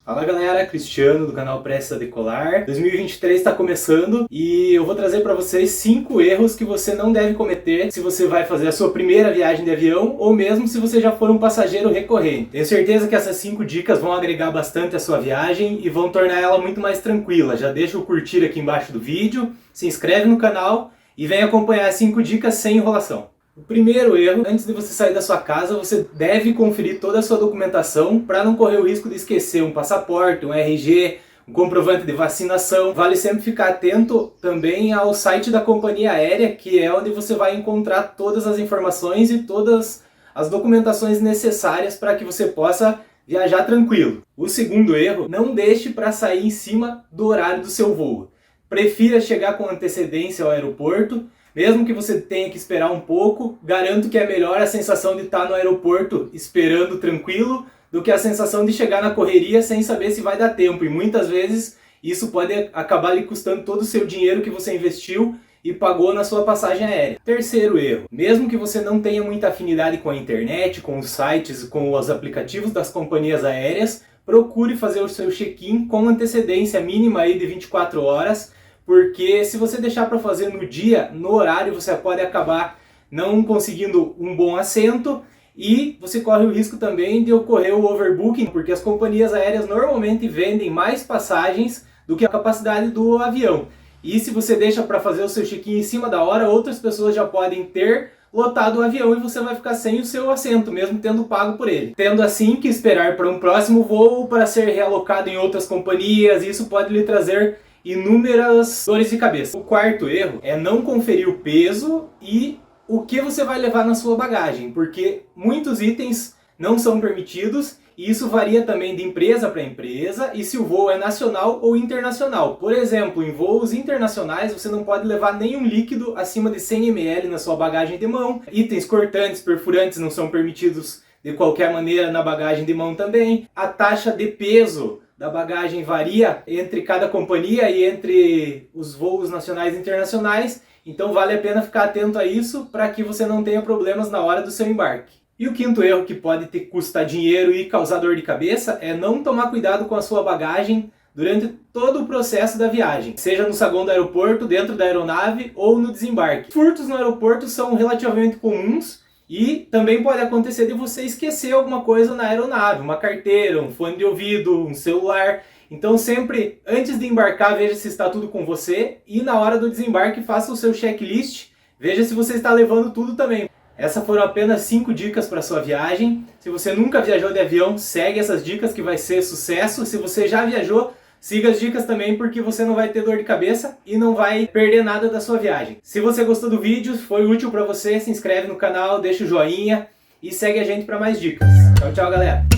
Fala galera, Cristiano do canal Prestes a Decolar. 2023 está começando e eu vou trazer para vocês 5 erros que você não deve cometer se você vai fazer a sua primeira viagem de avião ou mesmo se você já for um passageiro recorrente. Tenho certeza que essas 5 dicas vão agregar bastante a sua viagem e vão tornar ela muito mais tranquila. Já deixa o curtir aqui embaixo do vídeo, se inscreve no canal e vem acompanhar as 5 dicas sem enrolação. O primeiro erro, antes de você sair da sua casa, você deve conferir toda a sua documentação para não correr o risco de esquecer um passaporte, um RG, um comprovante de vacinação. Vale sempre ficar atento também ao site da companhia aérea, que é onde você vai encontrar todas as informações e todas as documentações necessárias para que você possa viajar tranquilo. O segundo erro, não deixe para sair em cima do horário do seu voo. Prefira chegar com antecedência ao aeroporto. Mesmo que você tenha que esperar um pouco, garanto que é melhor a sensação de estar no aeroporto esperando tranquilo do que a sensação de chegar na correria sem saber se vai dar tempo. E muitas vezes isso pode acabar lhe custando todo o seu dinheiro que você investiu e pagou na sua passagem aérea. Terceiro erro, mesmo que você não tenha muita afinidade com a internet, com os sites, com os aplicativos das companhias aéreas, procure fazer o seu check-in com antecedência mínima aí de 24 horas, porque se você deixar para fazer no dia, no horário, você pode acabar não conseguindo um bom assento e você corre o risco também de ocorrer o overbooking, porque as companhias aéreas normalmente vendem mais passagens do que a capacidade do avião. E se você deixa para fazer o seu check-in em cima da hora, outras pessoas já podem ter lotado o avião e você vai ficar sem o seu assento, mesmo tendo pago por ele. Tendo assim que esperar para um próximo voo para ser realocado em outras companhias, isso pode lhe trazer inúmeras dores de cabeça. O quarto erro é não conferir o peso e o que você vai levar na sua bagagem, porque muitos itens não são permitidos e isso varia também de empresa para empresa e se o voo é nacional ou internacional. Por exemplo, em voos internacionais você não pode levar nenhum líquido acima de 100 ml na sua bagagem de mão. Itens cortantes, perfurantes não são permitidos de qualquer maneira na bagagem de mão também. A taxa de peso da bagagem varia entre cada companhia e entre os voos nacionais e internacionais, então vale a pena ficar atento a isso para que você não tenha problemas na hora do seu embarque. E o quinto erro que pode te custar dinheiro e causar dor de cabeça é não tomar cuidado com a sua bagagem durante todo o processo da viagem, seja no saguão do aeroporto, dentro da aeronave ou no desembarque. Furtos no aeroporto são relativamente comuns, e também pode acontecer de você esquecer alguma coisa na aeronave, uma carteira, um fone de ouvido, um celular. Então sempre, antes de embarcar, veja se está tudo com você e na hora do desembarque faça o seu checklist, veja se você está levando tudo também. Essas foram apenas 5 dicas para a sua viagem. Se você nunca viajou de avião, segue essas dicas que vai ser sucesso. Se você já viajou, siga as dicas também porque você não vai ter dor de cabeça e não vai perder nada da sua viagem. Se você gostou do vídeo, foi útil para você, se inscreve no canal, deixa o joinha e segue a gente para mais dicas. Tchau, tchau, galera!